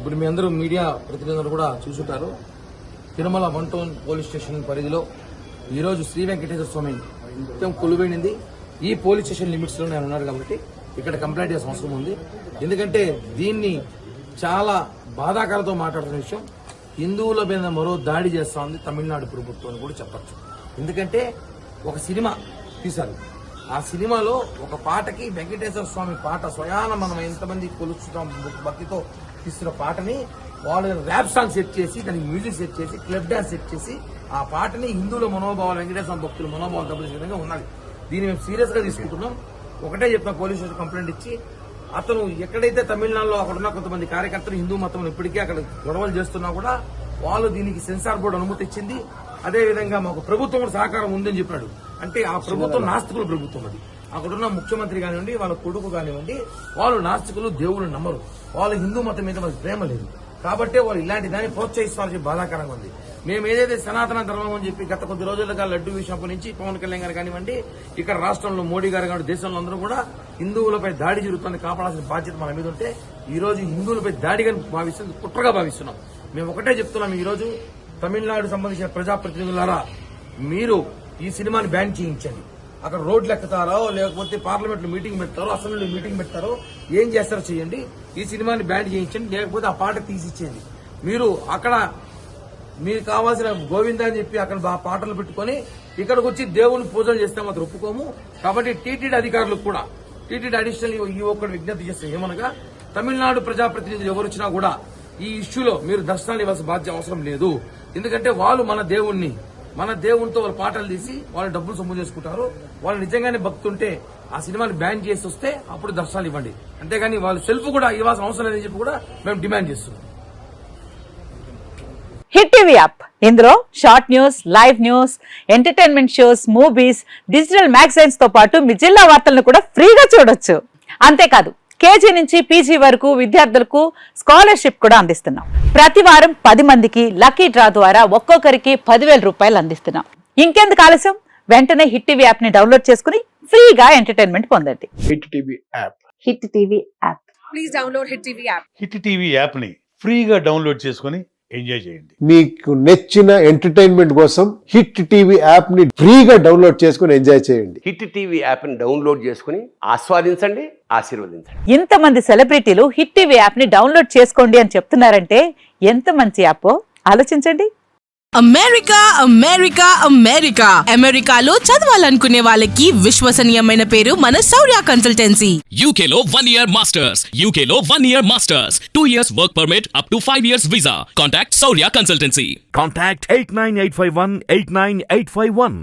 ఇప్పుడు మీ అందరూ మీడియా ప్రతినిధులు కూడా చూసుంటారు. తిరుమల 1 టౌన్ పోలీస్ స్టేషన్ పరిధిలో ఈరోజు శ్రీ వెంకటేశ్వర స్వామి నిత్యం కొలువైంది. ఈ పోలీస్ స్టేషన్ లిమిట్స్ లో నేను ఉన్నారు కాబట్టి ఇక్కడ కంప్లైంట్ చేయాల్సిన అవసరం ఉంది. ఎందుకంటే దీన్ని చాలా బాధాకరంతో మాట్లాడుతున్న విషయం, హిందువుల మీద మరో దాడి చేస్తా ఉంది తమిళనాడు ప్రభుత్వం అని కూడా చెప్పచ్చు. ఎందుకంటే ఒక సినిమా తీశారు, ఆ సినిమాలో ఒక పాటకి వెంకటేశ్వర స్వామి పాట స్వయాన మనం ఎంతమంది కొలుస్తున్నాం భక్తితో తీస్తున్న పాటని వాళ్ళు ర్యాప్ సాంగ్ సెట్ చేసి దానికి మ్యూజిక్ సెట్ చేసి క్లబ్ డాన్స్ సెట్ చేసి ఆ పాటని హిందువుల మనోభావాలు వెంకటేశ్వర భక్తుల మనోభావాలు దెబ్బతీసే విధంగా ఉన్నది. దీన్ని మేము సీరియస్ గా తీసుకుంటున్నాం. ఒకటే చెప్పిన పోలీసు స్టేషన్ కంప్లైంట్ ఇచ్చి అతను ఎక్కడైతే తమిళనాడులో అక్కడ ఉన్న కొంతమంది కార్యకర్తలు హిందూ మతం ఇప్పటికీ అక్కడ గొడవలు చేస్తున్నా కూడా వాళ్ళు దీనికి సెన్సార్ బోర్డు అనుమతి ఇచ్చింది. అదేవిధంగా మాకు ప్రభుత్వం కూడా సహకారం ఉందని చెప్పాడు. అంటే ఆ ప్రభుత్వం నాస్తికుల ప్రభుత్వం. అది అక్కడున్న ముఖ్యమంత్రి కానివ్వండి, వాళ్ళ కొడుకు కానివ్వండి, వాళ్ళు నాస్తికులు, దేవుళ్ళు నమ్మరు, వాళ్ళు హిందూ మతం మీద వాళ్ళకి ప్రేమ లేదు. కాబట్టి వాళ్ళు ఇలాంటి దాన్ని ప్రోత్సహిస్తారని బాధాకరంగా ఉంది. మేము ఏదైతే సనాతన ధర్మం అని చెప్పి గత కొద్ది రోజులుగా లడ్డు విషయం నుంచి పవన్ కళ్యాణ్ గారు కానివ్వండి, ఇక్కడ రాష్ట్రంలో మోడీ గారు కానివ్వండి, దేశంలో అందరూ కూడా హిందువులపై దాడి జరుగుతుంది, కాపాడాల్సిన బాధ్యత మన మీద ఉంటే ఈ రోజు హిందువులపై దాడిగా భావిస్తుంది, కుట్రగా భావిస్తున్నాం. మేము ఒకటే చెప్తున్నాం, ఈ రోజు తమిళనాడు సంబంధించిన ప్రజాప్రతినిధులారా మీరు ఈ సినిమాని బ్యాన్ చేయించండి. అక్కడ రోడ్లు ఎక్కుతారో లేకపోతే పార్లమెంట్ లో మీటింగ్ పెడతారో అసెంబ్లీలో మీటింగ్ పెడతారో ఏం చేస్తారో చేయండి, ఈ సినిమాని బ్యాన్ చేయించండి, లేకపోతే ఆ పాట తీసిచ్చేయండి. మీరు అక్కడ మీకు కావాల్సిన గోవింద అని చెప్పి అక్కడ పాటలు పెట్టుకుని ఇక్కడికి వచ్చి దేవుని పూజలు చేస్తే మాత్రం ఒప్పుకోము. కాబట్టి టీటీడీ అధికారులకు కూడా టీటీడీ అడిషనల్ ఈ ఒక్కటి విజ్ఞప్తి చేస్తే ఏమనగా, తమిళనాడు ప్రజాప్రతినిధులు ఎవరు వచ్చినా కూడా ఈ ఇష్యూలో మీరు దర్శనాలు ఇవ్వాల్సిన బాధ్యత అవసరం లేదు. ఎందుకంటే వాళ్ళు మన దేవునితో వాళ్ళ పాటలు తీసి వాళ్ళు డబ్బులు సొమ్ము చేసుకుంటారు. వాళ్ళు నిజంగానే భక్తి ఉంటే ఆ సినిమాని బ్యాన్ చేసి వస్తే అప్పుడు దర్శనాలు ఇవ్వండి. అంతేగాని వాళ్ళు సెల్ఫ్ కూడా ఇవ్వాల్సిన అవసరం లేదని చెప్పి కూడా మేము డిమాండ్ చేస్తున్నాం. హిట్ టీవీ యాప్, ఇందులో short news, live news, entertainment shows, movies, digital magazines తో పాటు మీ జిల్లా వార్తలను కూడా ఫ్రీగా చూడొచ్చు. అంతేకాదు కేజీ నుంచి పీజీ వరకు విద్యార్థులకు స్కాలర్షిప్ కూడా అందిస్తున్నాం. ప్రతి వారం 10 మందికి లక్కీ డ్రా ద్వారా ఒక్కొక్కరికి 10,000 రూపాయలు అందిస్తున్నాం. ఇంకెందుకు ఆలస్యం, వెంటనే హిట్ టీవీ యాప్ ని డౌన్లోడ్ చేసుకుని ఫ్రీగా ఎంటర్టైన్మెంట్ పొందండి. Hit TV app. Hit TV app. Please download hit TV app. Hit TV app ని ఫ్రీగా డౌన్లోడ్ చేసుకుని ఎంజాయ్ చేయండి. మీకు నచ్చిన ఎంటర్టైన్మెంట్ కోసం హిట్ టీవీ యాప్ ని ఫ్రీగా డౌన్లోడ్ చేసుకుని ఎంజాయ్ చేయండి. హిట్ టీవీ యాప్ ని డౌన్లోడ్ చేసుకుని ఆస్వాదించండి, ఆశీర్వదించండి. ఇంతమంది సెలబ్రిటీలు హిట్ టీవీ యాప్ ని డౌన్లోడ్ చేసుకోండి అని చెప్తున్నారంటే ఎంత మంచి యాప్ ఆలోచించండి. అమెరికా అమెరికా అమెరికా అమెరికాలో చదవాలనుకునే వాళ్ళకి విశ్వసనీయమైన పేరు మన శౌర్య కన్సల్టెన్సీ. UK లో 1 year masters. UK లో 1 year masters. 2 years work permit up to 5 years visa. Contact Saurya Consultancy. Contact 89851 89851.